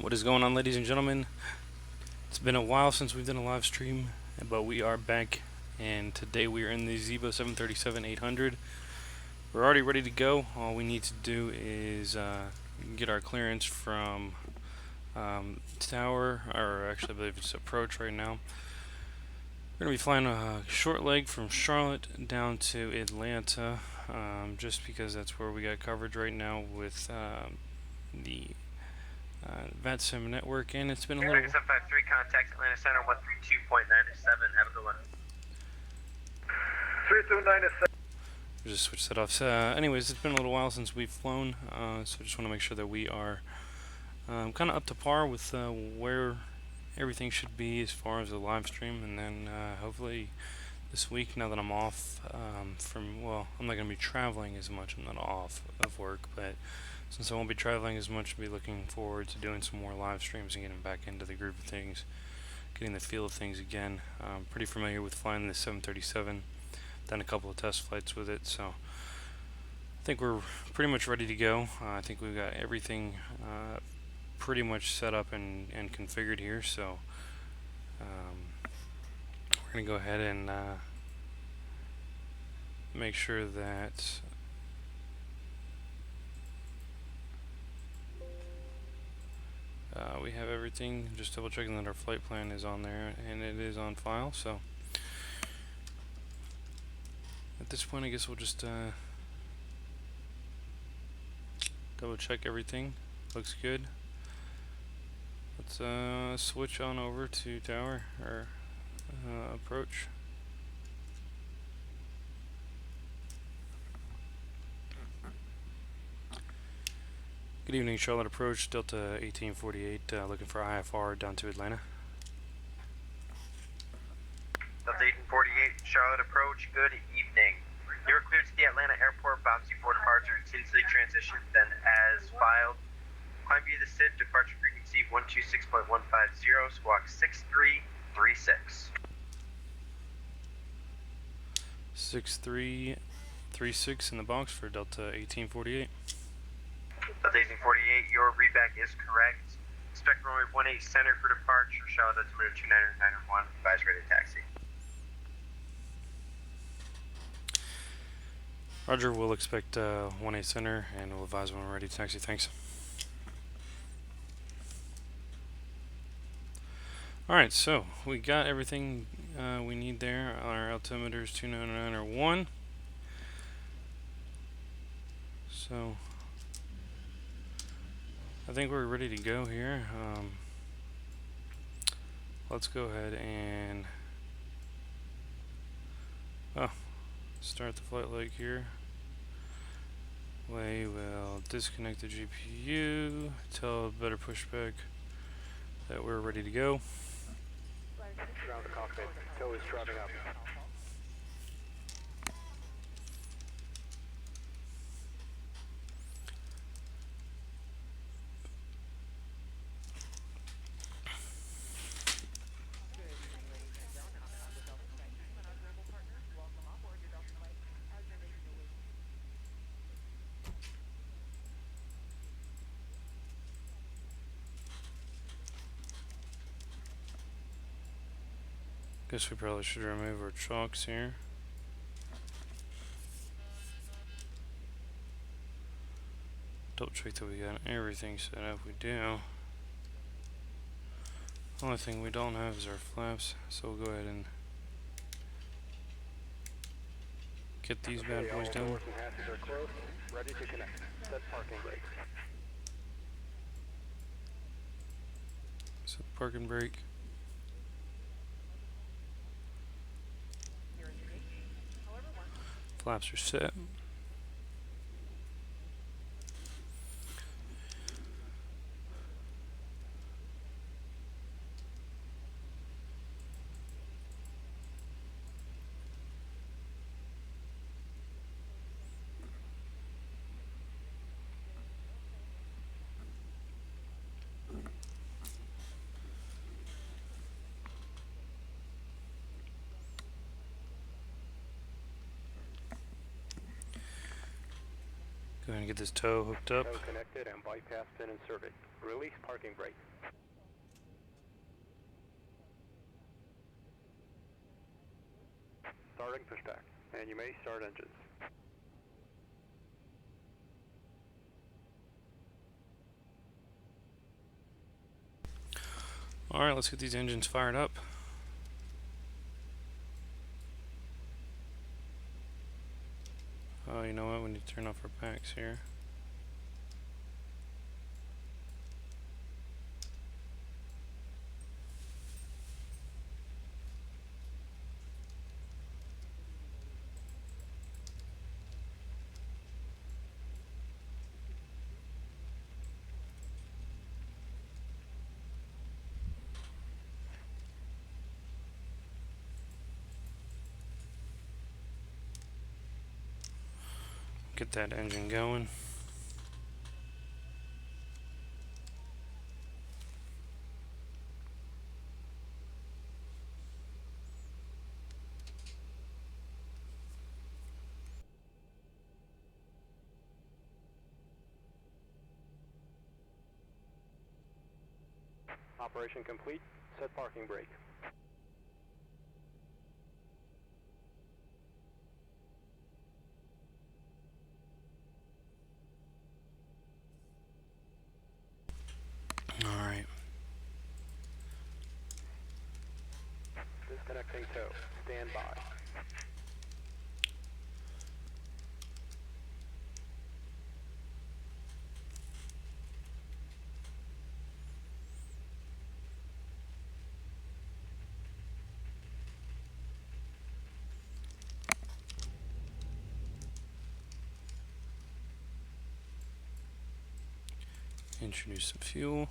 What is going on, ladies and gentlemen? It's been a while since we've done a live stream, but we are back, and today we are in the Zibo 737-800. We're already ready to go. All we need to do is get our clearance from tower, or actually I believe it's approach right now. We're going to be flying a short leg from Charlotte down to Atlanta, just because that's where we got coverage right now with the VATSIM network, and it's been a little. Airlines 753, contact Atlanta Center 132.97. Have a good one. 3297. Just switch that off. Anyways, it's been a little while since we've flown, so I just want to make sure that we are kind of up to par with where everything should be as far as the live stream, and then hopefully this week, now that I'm off well, I'm not going to be traveling as much. I'm not off of work, but since I won't be traveling as much, I'll be looking forward to doing some more live streams and getting back into the groove of things, getting the feel of things again. I'm pretty familiar with flying the 737, done a couple of test flights with it, so I think we're pretty much ready to go. I think we've got everything pretty much set up and configured here, so we're going to go ahead and make sure that we have everything. Just double checking that our flight plan is on there, and it is on file. So at this point, I guess we'll just double check everything. Looks good. Let's switch on over to tower or approach. Good evening, Charlotte approach, Delta 1848, looking for IFR down to Atlanta. Delta 1848, Charlotte approach, good evening. You are cleared to the Atlanta airport, bound for departure, Tinsley transition, then as filed. Climb via the SID, departure frequency 126.150, squawk 6336. 6336 in the box for Delta 1848. Delta 1848, your readback is correct. Expect runway 18 center for departure, Charlotte altimeter 29991, advise ready to taxi. Roger, we'll expect 18 center and we'll advise when we're ready to taxi. Thanks. Alright, so we got everything we need there. Our altimeter is 29901. So I think we're ready to go here. Let's go ahead and start the flight leg here. We will disconnect the GPU, tell BetterPushback that we're ready to go. Ground to cockpit, tow is driving up. Guess we probably should remove our chocks here. Double check that we got everything set up. We do. Only thing we don't have is our flaps, so we'll go ahead and get these bad boys down. Doors and hatches are closed, ready to connect. Set parking brake. Set parking brake. Flaps are set. Go ahead and get this tow hooked up. Tow connected and bypass pin inserted. Release parking brake. Starting pushback, and you may start engines. Alright, let's get these engines fired up. Oh, you know what? We need to turn off our packs here. Get that engine going. Operation complete. Set parking brake. Alright. Disconnecting tow. Stand by. Introduce some fuel.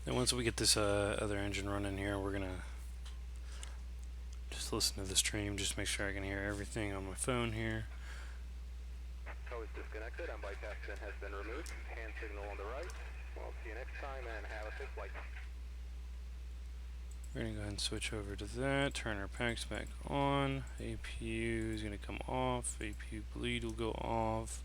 Then once we get this other engine running here, we're gonna just listen to the stream, just make sure I can hear everything on my phone here. Tow is disconnected and bypass pin has been removed. Hand signal on the right. We'll see you next time and have a safe flight. We're gonna go ahead and switch over to that, turn our packs back on. APU is gonna come off, APU bleed will go off.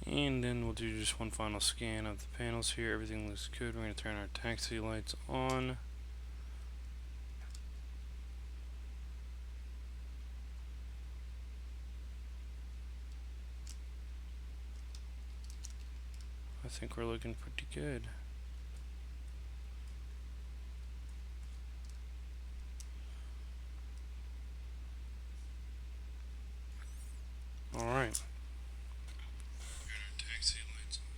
And then we'll do just one final scan of the panels here. Everything looks good. We're gonna turn our taxi lights on. I think we're looking pretty good. Alright. Taxi lights on.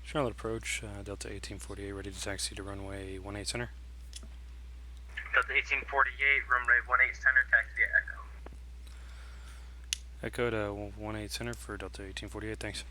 Charlotte approach, Delta 1848 ready to taxi to runway 18 center. Delta 1848, runway 18 center, taxi Echo. Echo to 18 center for Delta 1848, thanks.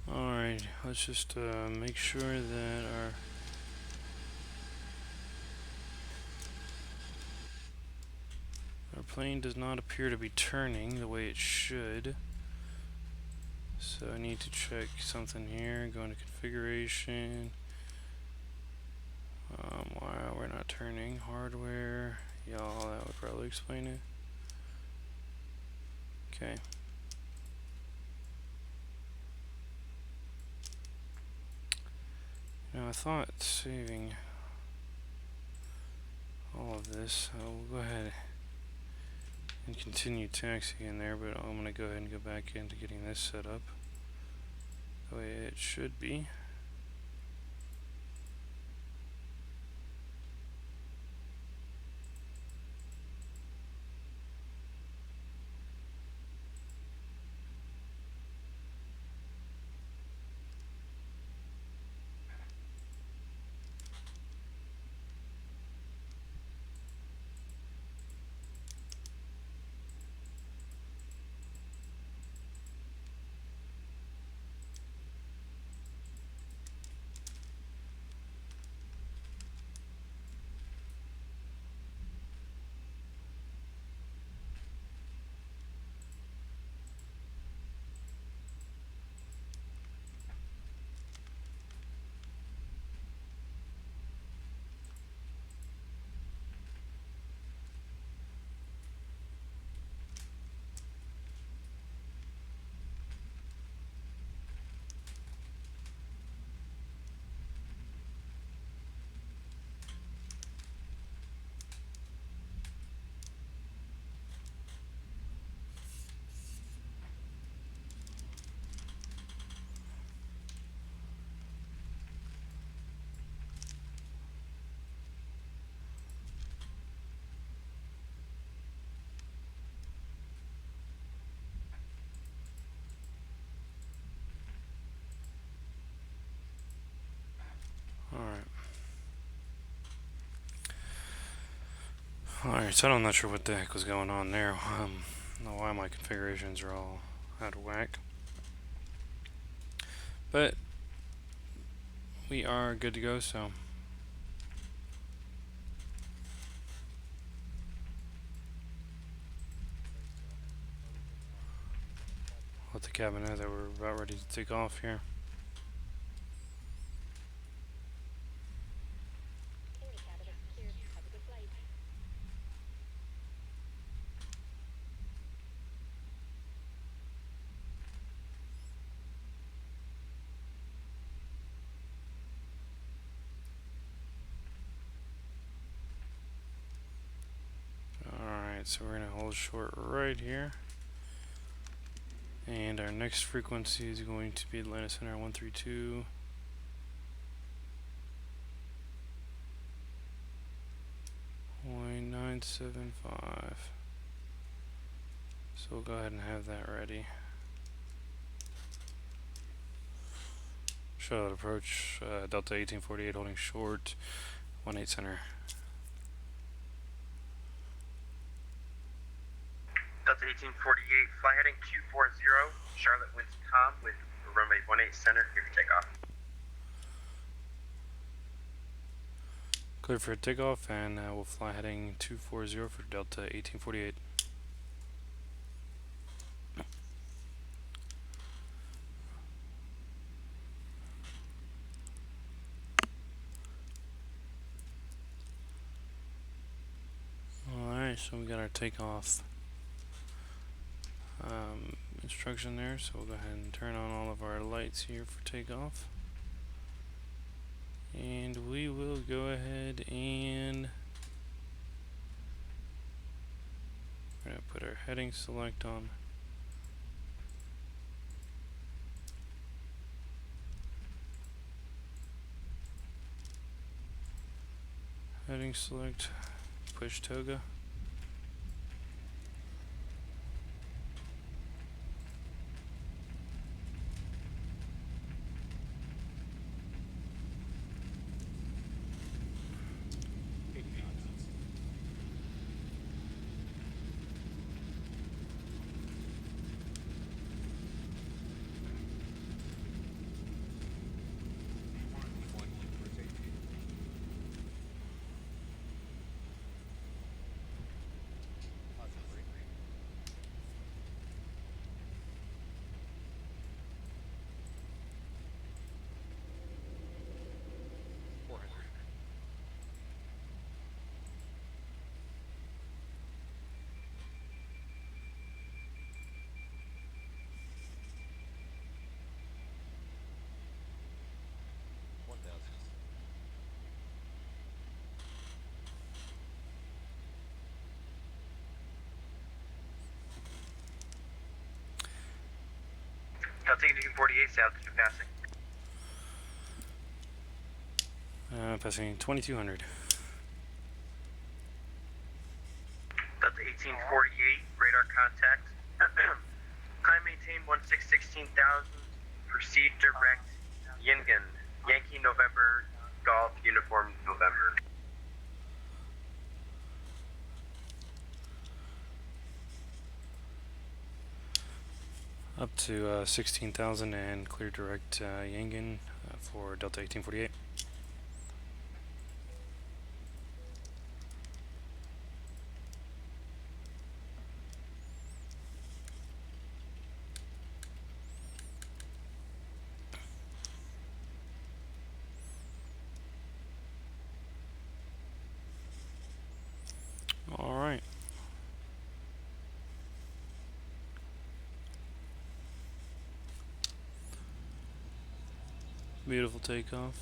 Alright, let's just make sure that our plane does not appear to be turning the way it should. So I need to check something here. Go into configuration. Why we're not turning. Hardware. Y'all, that would probably explain it. Okay. Now I thought saving all of this, I will go ahead and continue taxiing in there, but I'm going to go ahead and go back into getting this set up the way it should be. Alright, so I'm not sure what the heck was going on there. I don't know why my configurations are all out of whack. But we are good to go, so let the cabin know that we're about ready to take off here. Alright, so we're going to hold short right here. And our next frequency is going to be Atlanta Center 132. .975. So we'll go ahead and have that ready. Shoutout approach, Delta 1848 holding short, 18 center. Delta 1848, fly heading 240, Charlotte winds calm with runway 18 center, clear for takeoff. Clear for takeoff, and we'll fly heading 240 for Delta 1848. Alright, so we got our takeoff instruction there, so we'll go ahead and turn on all of our lights here for takeoff. And we will go ahead and we're going to put our heading select on. Heading select, push toga. Delta 1848, altitude passing. Passing 2200. Delta 1848, radar contact. Climb maintain 16,000. Proceed direct. Yingen. Yankee November. Golf Uniform November. Up to 16,000 and clear direct Yangon for Delta 1848. All right. Beautiful takeoff.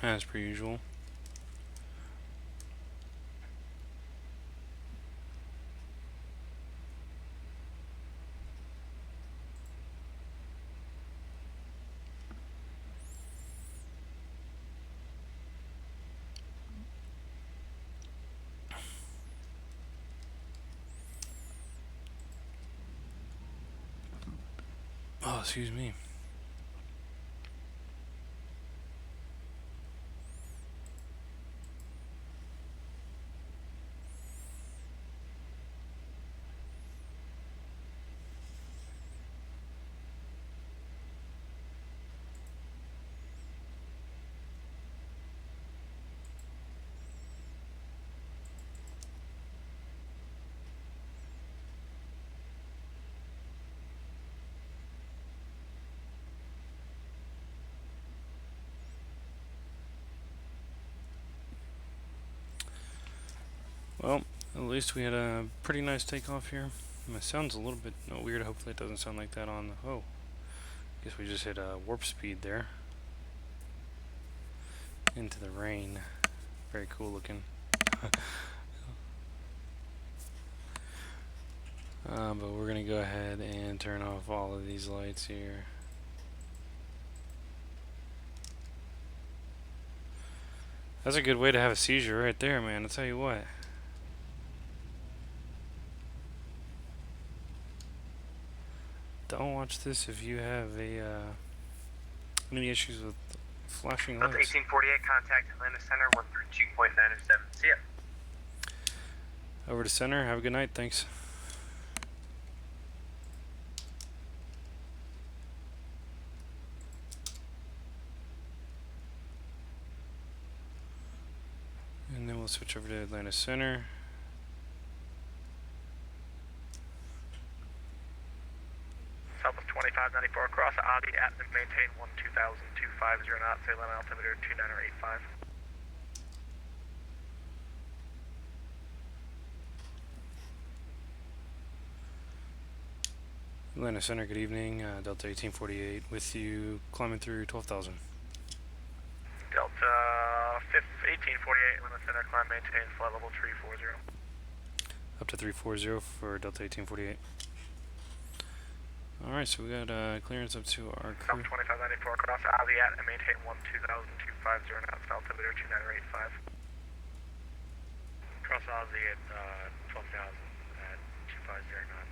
As per usual. Oh, excuse me. Well, at least we had a pretty nice takeoff here. It sounds a little bit weird. Hopefully it doesn't sound like that on the... Oh, guess we just hit warp speed there. Into the rain. Very cool looking. But we're going to go ahead and turn off all of these lights here. That's a good way to have a seizure right there, man. I'll tell you what. Don't watch this if you have any issues with flashing Delta lights. 1848, contact Atlanta Center 132.907. See ya. Over to center. Have a good night. Thanks. And then we'll switch over to Atlanta Center. Southwest 2594 across Audi at and maintain 120,250 knots, Atlanta altimeter 2985. Atlanta Center, good evening. Delta 1848 with you, climbing through 12,000. Delta 1848, Atlanta Center, climb maintain, flight level 340. Up to 340 for Delta 1848. Alright, so we got clearance up to our crew. South 2594 across Audi at and maintain 120,250 knots, altimeter 2985. Cross Aussie at 12,000 at 250 knots.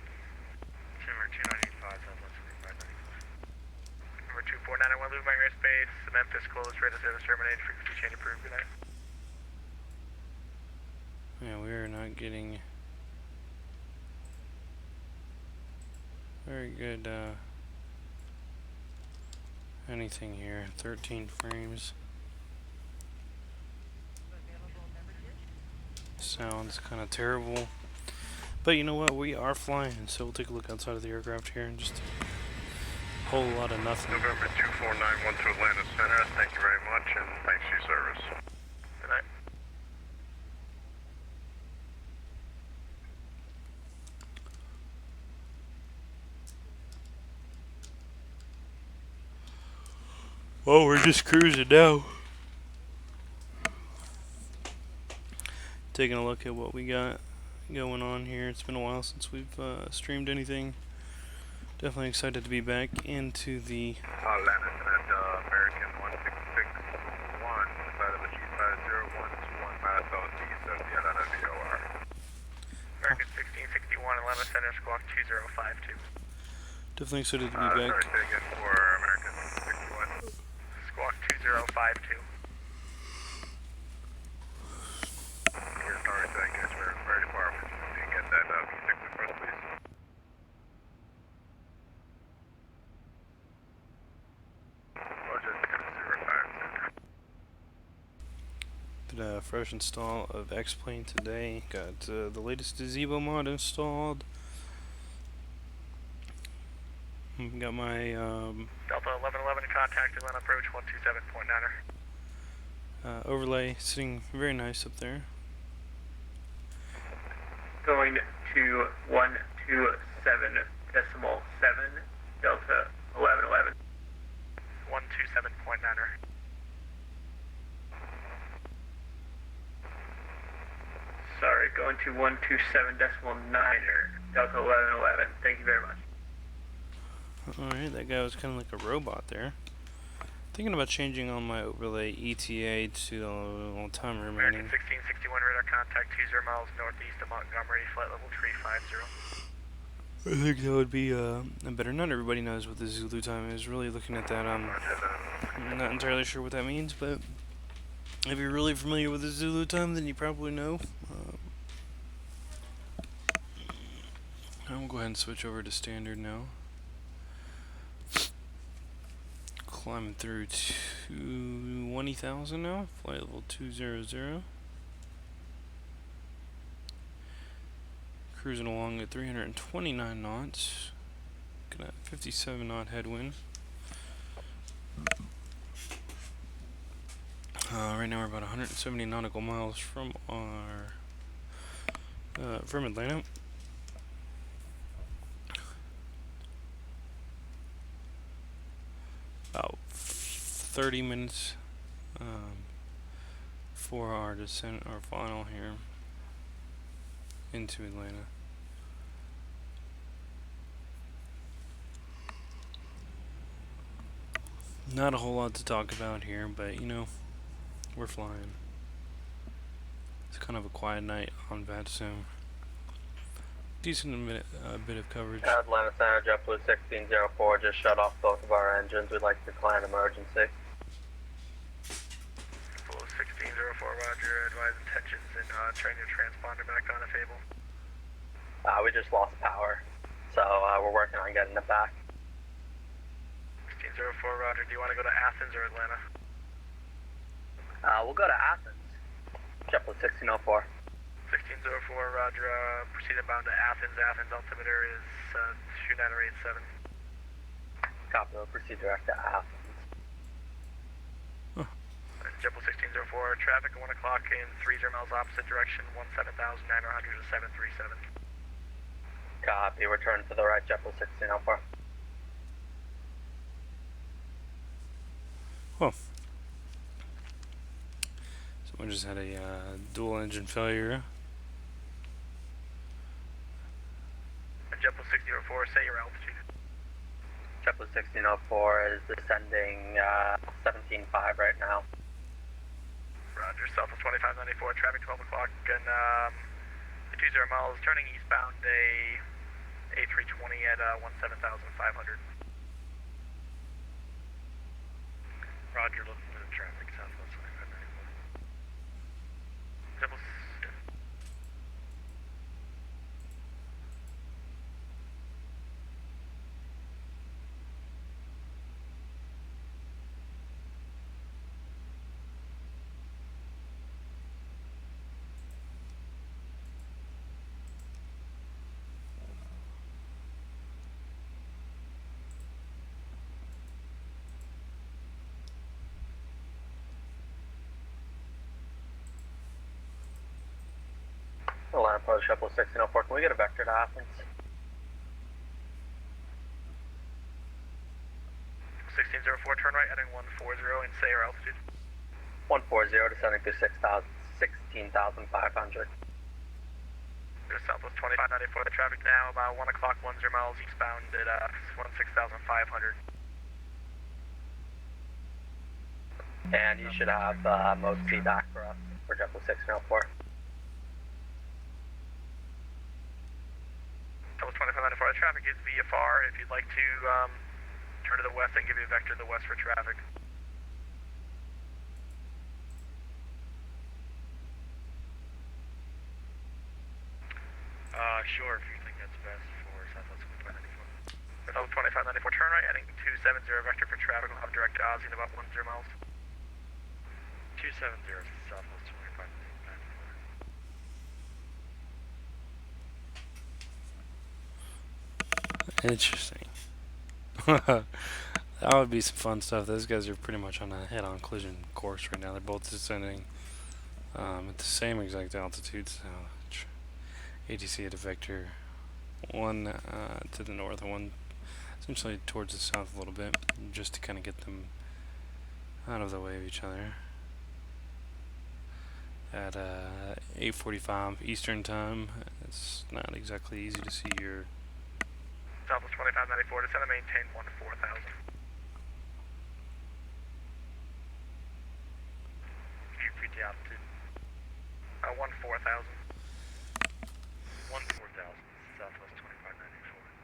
Timber 2985, Southwest 2594. Number 24991, Livery airspace, Memphis, closed, radar service terminated, frequency change approved, good night. Yeah, we are not getting very good anything here. 13 frames. Sounds kind of terrible. But you know what? We are flying, so we'll take a look outside of the aircraft here and just a whole lot of nothing. November 2491 to Atlanta Center. Thank you very much and thanks for your service. Good night. Oh, we're just cruising now. Taking a look at what we got going on here. It's been a while since we've streamed anything. Definitely excited to be back into the Atlanta Center, American 1661, side of the G502121 Marathon east of the Atlanta VOR. American 1661, Atlanta Center, squawk 2052. definitely excited to be Sorry, back. say again for American 1661. Squawk 2052. We're sorry, thank you. We're very far from you. Can you get that V6 for us, please? Roger, 605. Did a fresh install of X-Plane today. Got the latest Zibo mod installed. Got my Delta 1111, contact Atlanta approach 127.9er. overlay sitting very nice up there. Going to 127.7, Delta 1111. 127.9er. Sorry, going to 127.9er, Delta 1111. Thank you very much. Alright, that guy was kind of like a robot there. Thinking about changing on my overlay ETA to time remaining. American 1661, radar contact 20 miles northeast of Montgomery, flight level 350. I think that would be better. Not everybody knows what the Zulu time is. Really looking at that, I'm not entirely sure what that means, but if you're really familiar with the Zulu time, then you probably know. I'll go ahead and switch over to standard now. Climbing through 20,000 now. Flight level 200. Cruising along at 329 knots. Got a 57 knot headwind. Right now we're about 170 nautical miles from our from Atlanta. About 30 minutes for our descent, our final here into Atlanta. Not a whole lot to talk about here, but you know, we're flying. It's kind of a quiet night on VATSIM. Decent bit of coverage. Atlanta Center, JetBlue 1604, just shut off both of our engines. We'd like to declare an emergency. Blue 1604, roger. Advise intentions and turn your transponder back on if able. We just lost power, so we're working on getting it back. 1604, roger. Do you want to go to Athens or Atlanta? We'll go to Athens. JetBlue 1604. 1604, roger. Proceed inbound to Athens. Athens altimeter is 29087. Copy, we'll proceed direct to Athens. JetBlue 1604, traffic at 1 o'clock in 30 miles opposite direction, 17,900 to 737. Copy, return to the right, JetBlue 1604. Oh. Someone just had a dual engine failure. JetBlue 1604, say your altitude. JetBlue 1604 is descending 17.5 right now. Roger, Southwest 2594, traffic 12 o'clock and 20 miles, turning eastbound A320 at 17,500. Roger, looking for the traffic, Southwest 2594. JetBlue. Atlanta Post, JetBlue 1604, can we get a vector to Athens? 1604, turn right, heading 140 and say your altitude. 140, descending through 16,500. Southwest 2594, the traffic now about 1 o'clock, 10 miles eastbound at 16,500. And you should have most feedback for us for JetBlue 1604. Southwest 2594, the traffic is VFR. If you'd like to turn to the west, I can give you a vector to the west for traffic. Sure, if you think that's best for Southwest 2594. Southwest 2594, turn right, heading 270, vector for traffic. We'll have direct to Ozzy in about 10 miles. 270, Southwest 2594. Interesting. That would be some fun stuff. Those guys are pretty much on a head-on collision course right now. They're both descending at the same exact altitude. So ATC at a vector, one to the north and one essentially towards the south a little bit, just to kind of get them out of the way of each other. At 8:45 Eastern time, it's not exactly easy to see your Southwest 2594, descend and maintain 14,000. You repeat the altitude. 14,000. 14,000, Southwest 2594.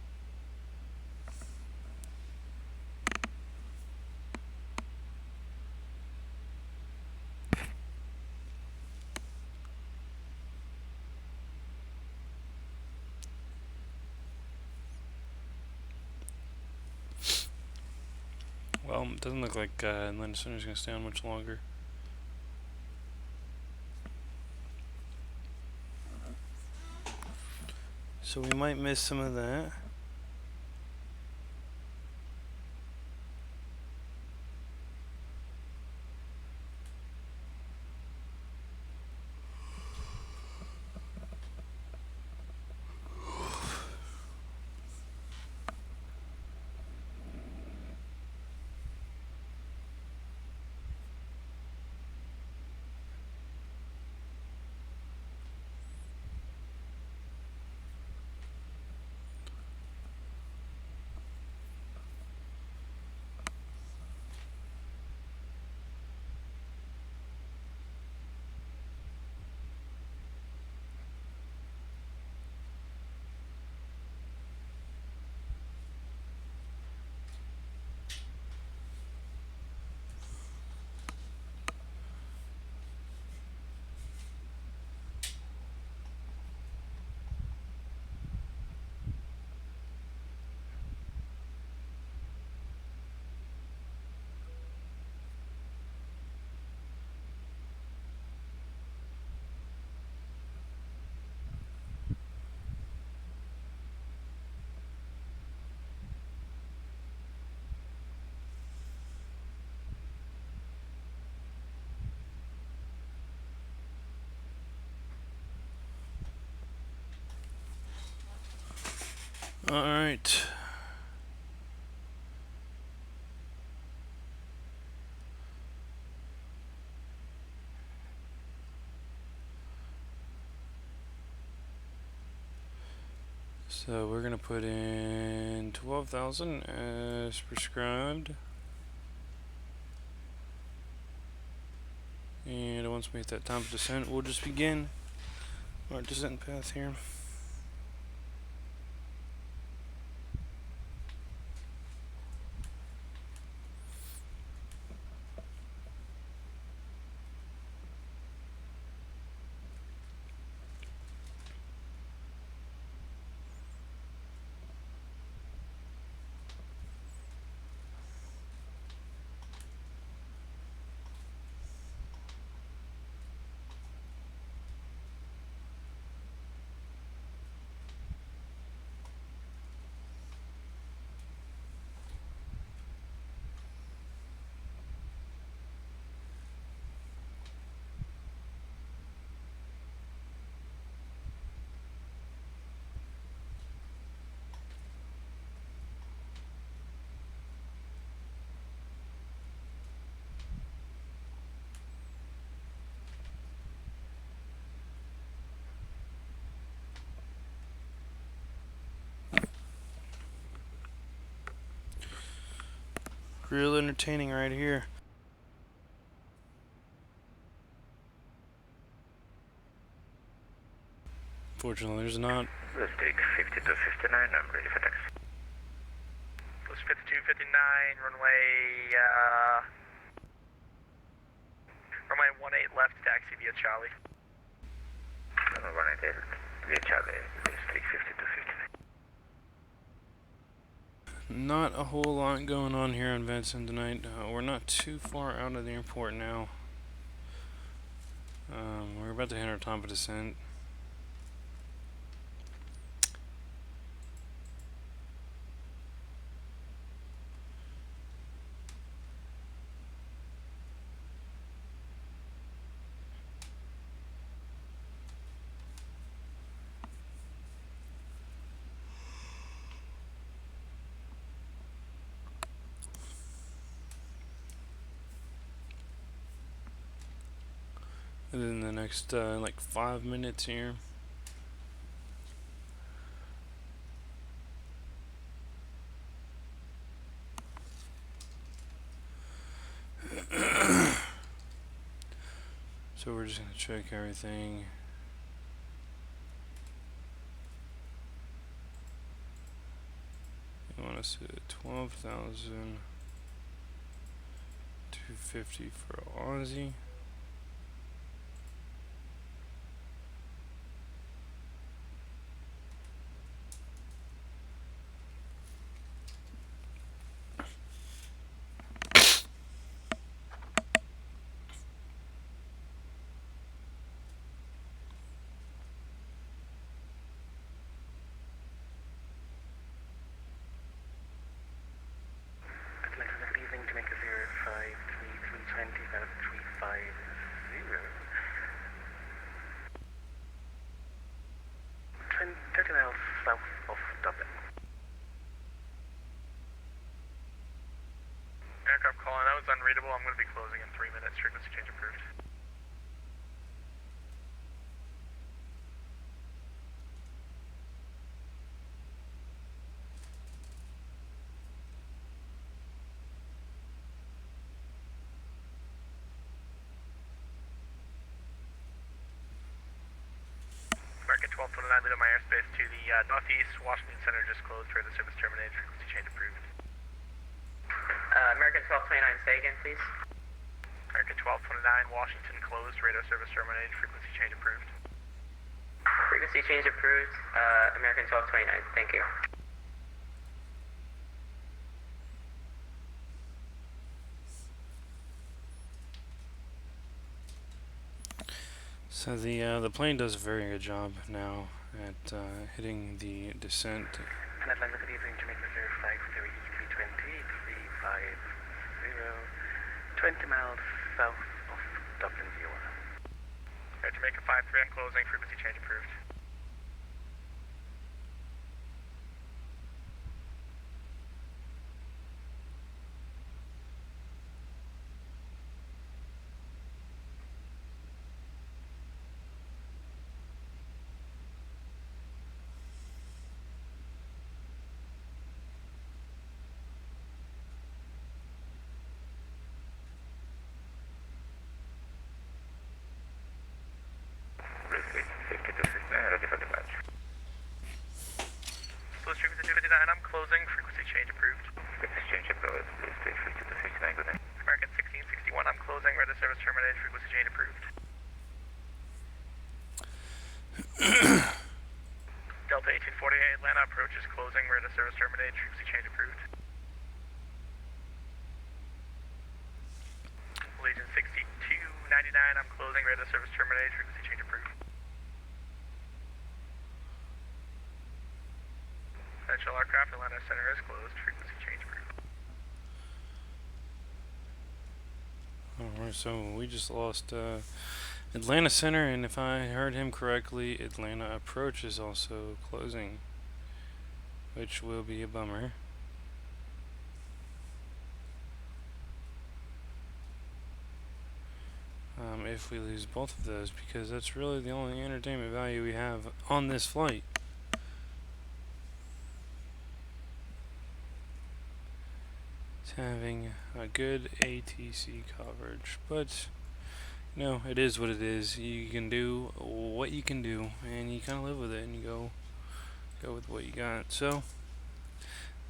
Well, it doesn't look like Atlanta Center is going to stay on much longer. So we might miss some of that. Alright. So we're going to put in 12,000 as prescribed. And once we hit that time of descent, we'll just begin our descent path here. Real entertaining right here. Fortunately, there's not. Let's take 5259, I'm ready for taxi. Plus 5259, runway 18 left, taxi via Charlie. Runway 18 via Charlie, please take 5259. Not a whole lot going on here on Vanson tonight. We're not too far out of the airport now. We're about to hit our time of descent. In the next like 5 minutes here. So we're just gonna check everything. You want us at 12,250 for Aussie. frequency change approved. American 1229, lead on my airspace to the northeast. Washington Center just closed. Radar service terminated. Frequency change approved. American 1229, say again, please. American 1229, Washington closed. Radar service terminated. Frequency change approved. Frequency change approved. American 1229, thank you. So the plane does a very good job now at hitting the descent. And Atlanta, good evening, Jamaica 053 350, 20 miles south of Dublin, Iowa. Jamaica 53, I'm closing. Frequency change approved. Close frequency 259, I'm closing. Frequency change approved. Frequency change approved. Please take 5259, good night. American 1661, I'm closing. Radar service terminated. Frequency change approved. Delta 1848, Atlanta approach is closing. Radar service terminated. Frequency change approved. Legion 6299, I'm closing. Radar service terminated. Frequency change approved. Central aircraft, Atlanta Center is closed. Frequency change approved. Alright, so we just lost Atlanta Center, and if I heard him correctly, Atlanta Approach is also closing, which will be a bummer. If we lose both of those, because that's really the only entertainment value we have on this flight. It's having a good ATC coverage, but you know, it is what it is. You can do what you can do, and you kind of live with it, and you go with what you got. So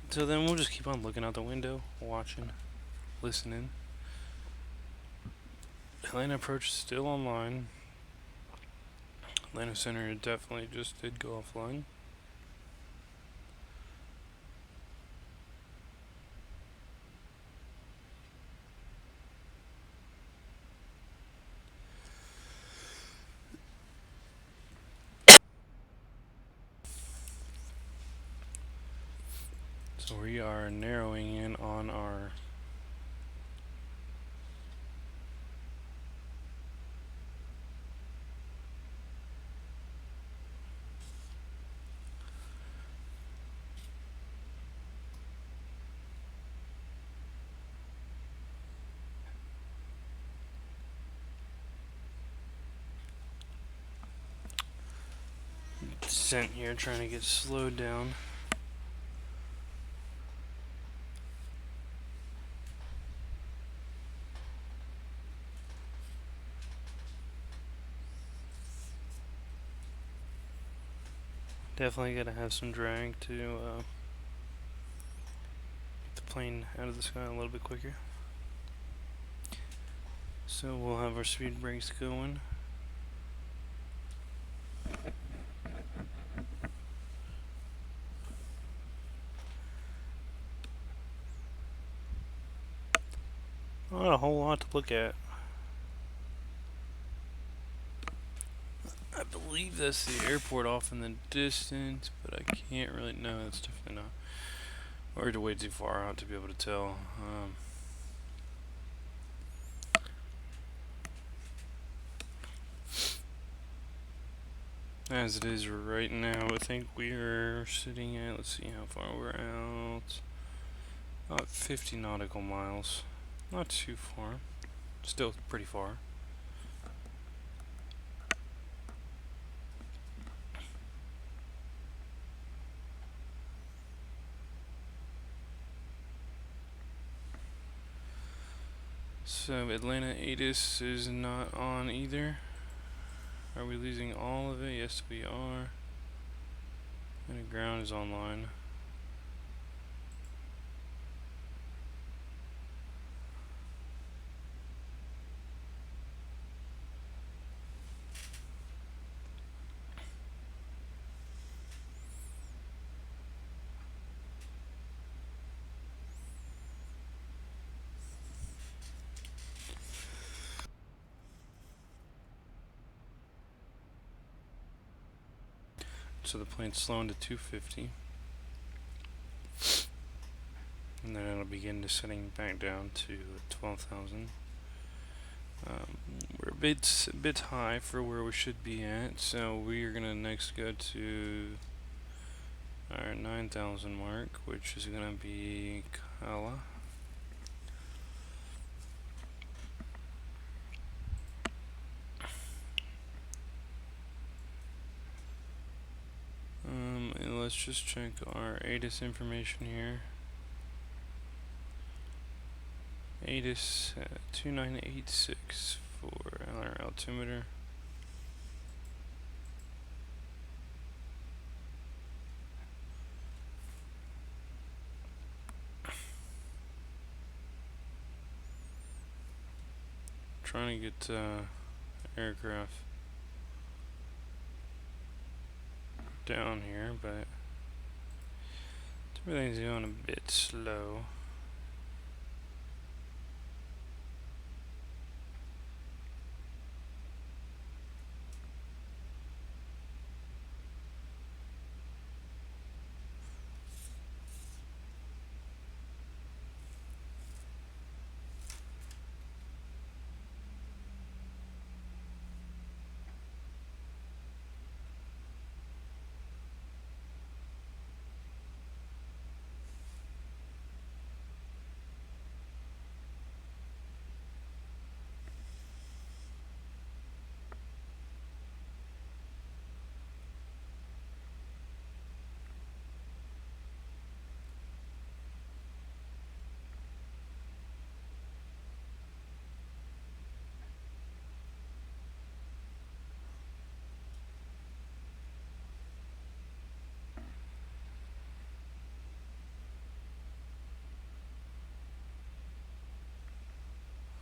then we'll just keep on looking out the window, watching, listening. Atlanta Approach is still online. Atlanta Center definitely just did go offline. So we are narrowing in on our descent here, trying to get slowed down. Definitely gotta have some drag to get the plane out of the sky a little bit quicker. So we'll have our speed brakes going. Not a whole lot to look at. I believe that's the airport off in the distance, but I can't really know. It's definitely not. Or to way too far out to be able to tell. As it is right now, I think we are sitting at, let's see how far we're out. About 50 nautical miles. Not too far. Still pretty far. So Atlanta Aegis is not on either. Are we losing all of it? Yes, we are. And the ground is online. So the plane's slowing to 250. And then it'll begin descending back down to 12,000. We're a bit high for where we should be at, so we are gonna next go to our 9,000 mark, which is gonna be Kala. And let's just check our ATIS information here. ATIS 2986 for our altimeter. Trying to get aircraft down here, but everything's going a bit slow.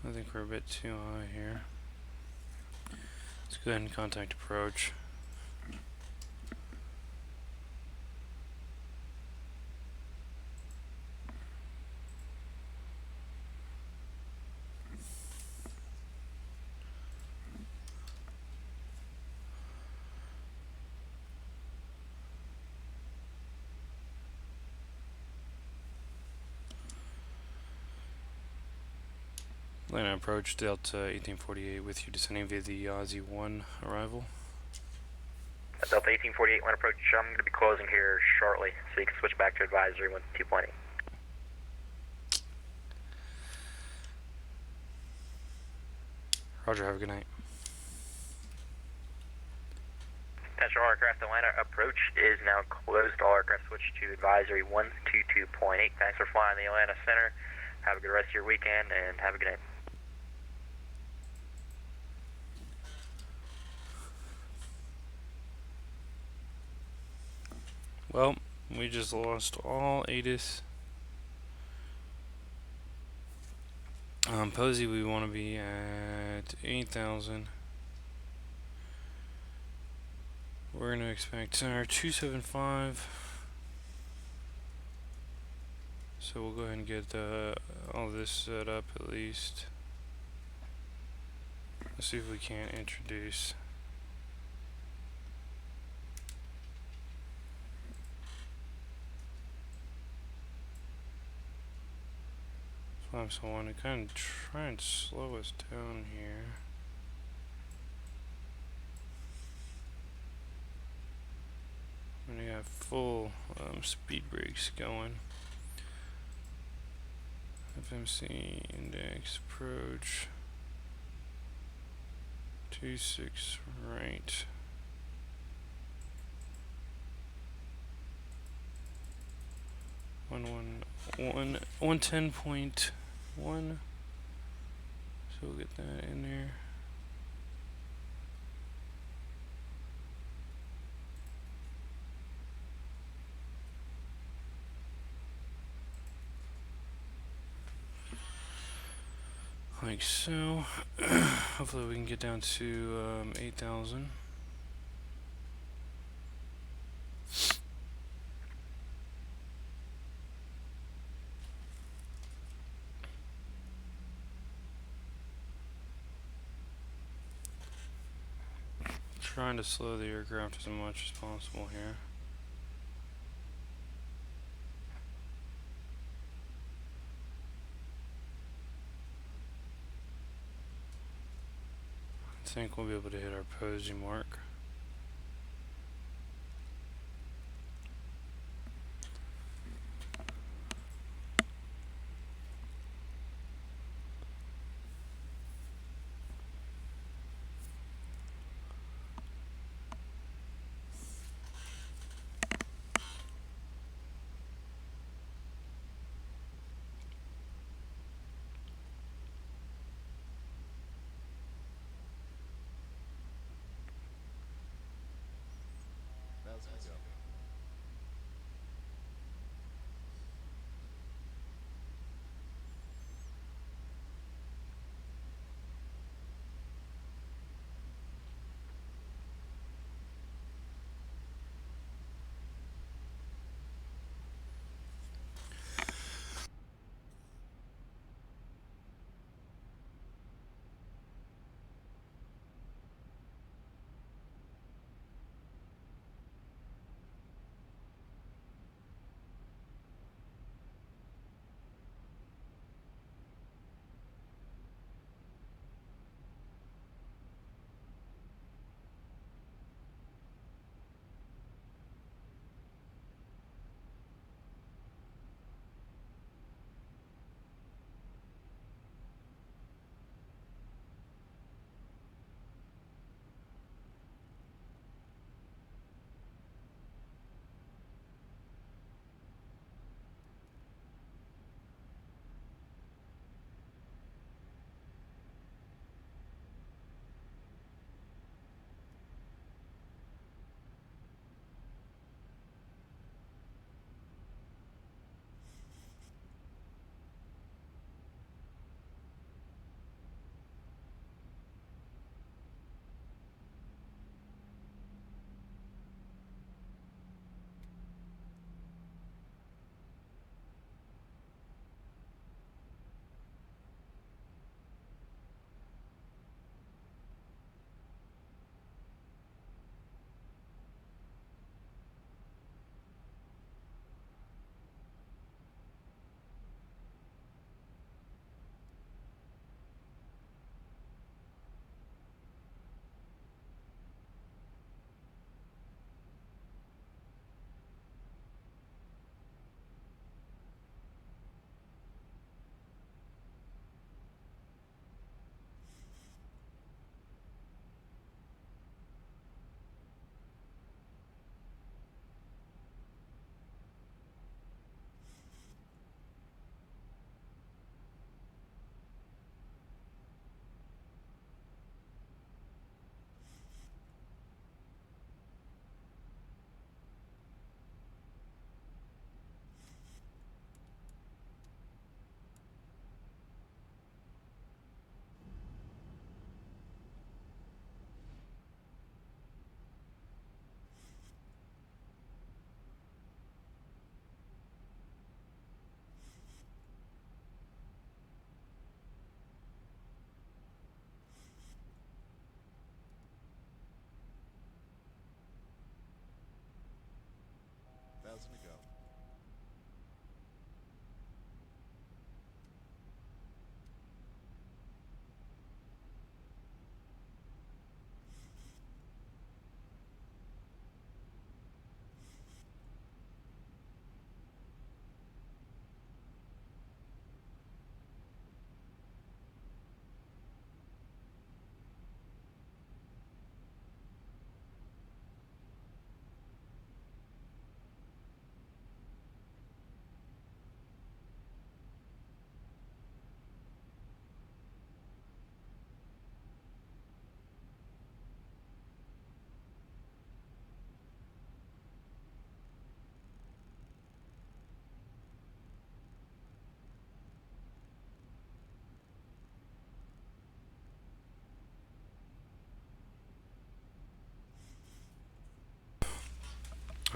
I think we're a bit too high here. Let's go ahead and contact approach. Atlanta approach, Delta 1848 with you descending via the Aussie 1 arrival. Delta 1848, line approach. I'm going to be closing here shortly, so you can switch back to advisory 2.8. Roger, have a good night. Potential aircraft Atlanta approach is now closed. All aircraft switch to advisory 122.8. Thanks for flying the Atlanta Center. Have a good rest of your weekend and have a good night. Well, we just lost all ATIS. Posey, we want to be at 8,000. We're going to expect our 275. So we'll go ahead and get all this set up at least. Let's see if we can't introduce. So I want to kind of try and slow us down here. I'm going to have full speed brakes going. FMC index approach. 26 right. 110.1. So we'll get that in there. Like so. Hopefully we can get down to 8,000. Trying to slow the aircraft as much as possible here. I think we'll be able to hit our posy mark.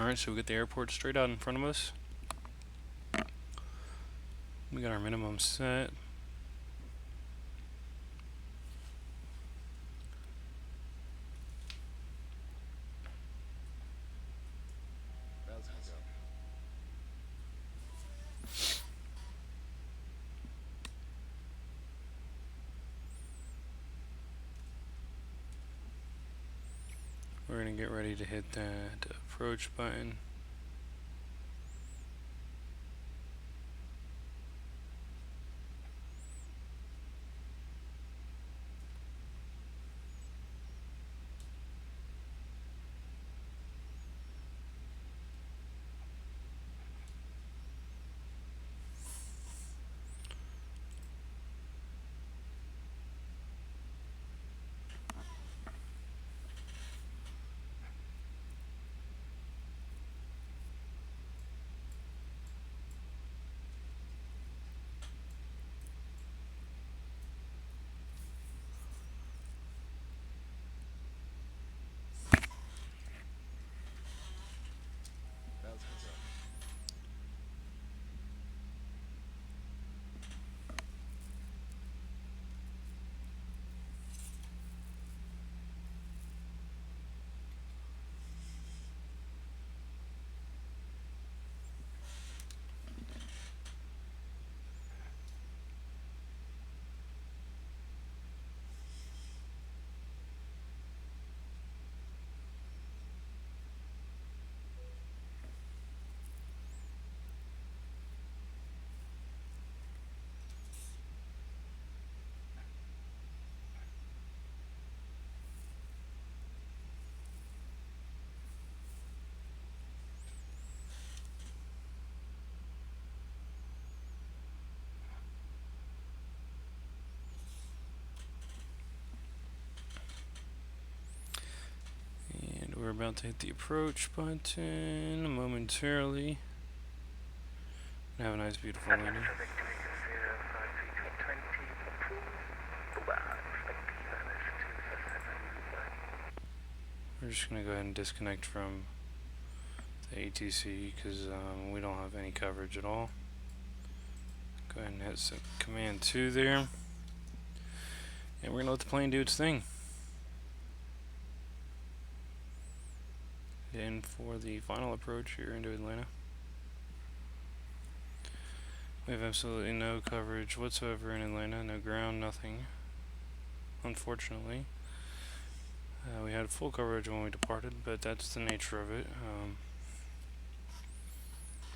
Alright, so we got the airport straight out in front of us. We got our minimum set. We're going to get ready to hit that approach button. We're about to hit the approach button momentarily. Have a nice, beautiful landing. We're just going to go ahead and disconnect from the ATC because we don't have any coverage at all. Go ahead and hit some command 2 there. And we're going to let the plane do its thing. In for the final approach here into Atlanta. We have absolutely no coverage whatsoever in Atlanta, no ground, nothing, unfortunately. We had full coverage when we departed, but that's the nature of it.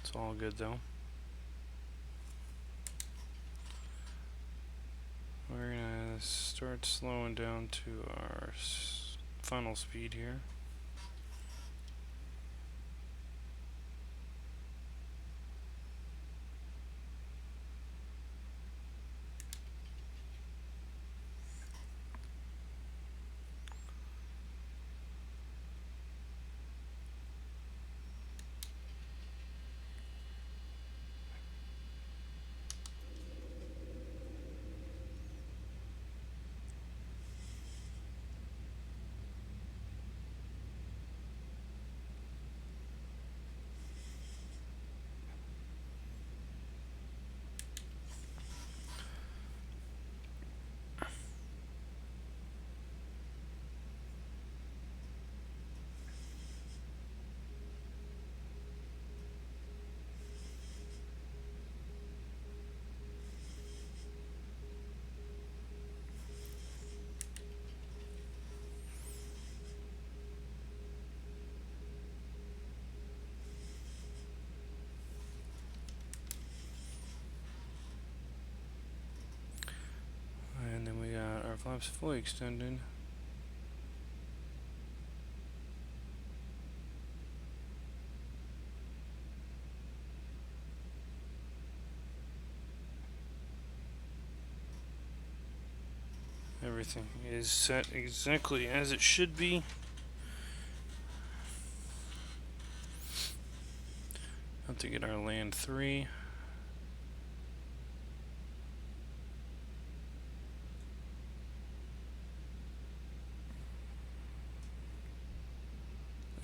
It's all good though. We're gonna start slowing down to our final speed here. And then we got our flaps fully extended. Everything is set exactly as it should be. Have to get our land 3.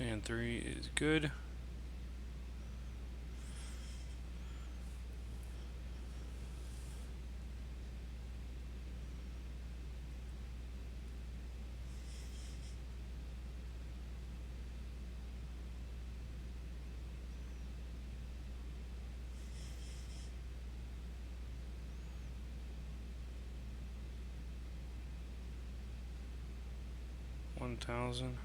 Land 3 is good. 1000.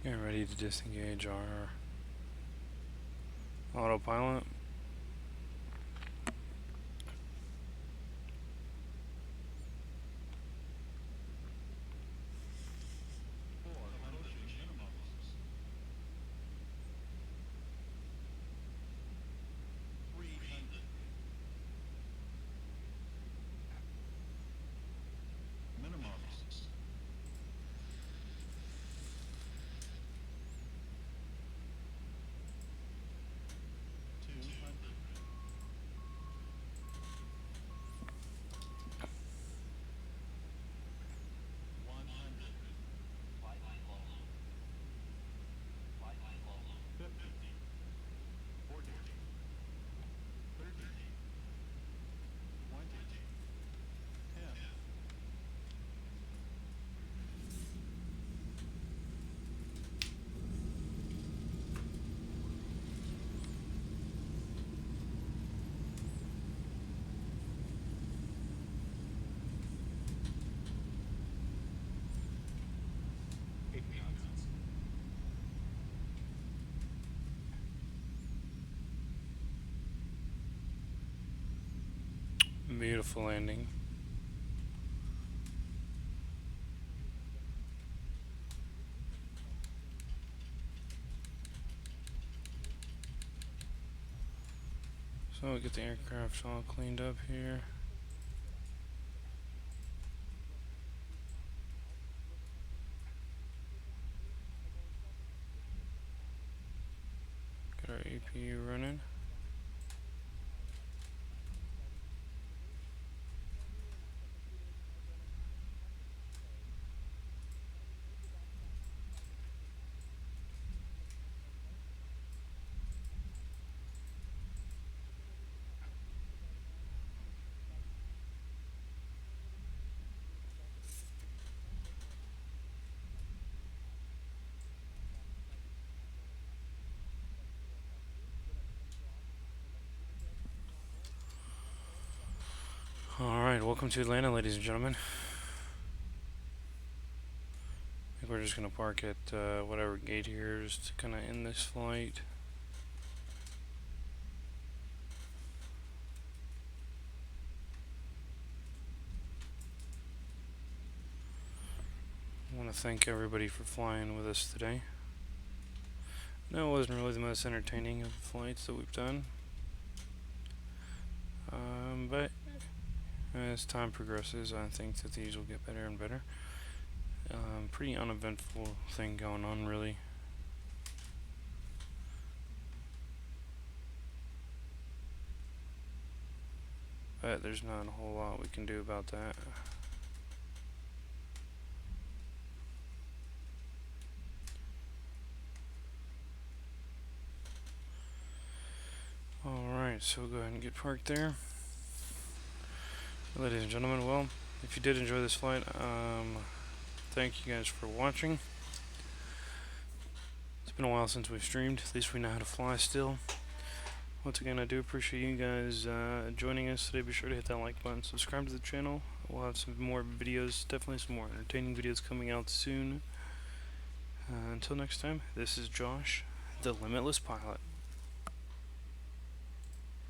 Getting ready to disengage our autopilot. Beautiful landing. So we get the aircraft all cleaned up here. Got our APU running. Alright, welcome to Atlanta, ladies and gentlemen. I think we're just going to park at whatever gate here just to kind of end this flight. I want to thank everybody for flying with us today. No, it wasn't really the most entertaining of the flights that we've done. But as time progresses, I think that these will get better and better. Pretty uneventful thing going on, really. But there's not a whole lot we can do about that. Alright, so we'll go ahead and get parked there. Ladies and gentlemen, well, if you did enjoy this flight, thank you guys for watching. It's been a while since we've streamed. At least we know how to fly still. Once again, I do appreciate you guys joining us today. Be sure to hit that like button, subscribe to the channel. We'll have some more videos, definitely some more entertaining videos coming out soon. Until next time, this is Josh, the Limitless Pilot.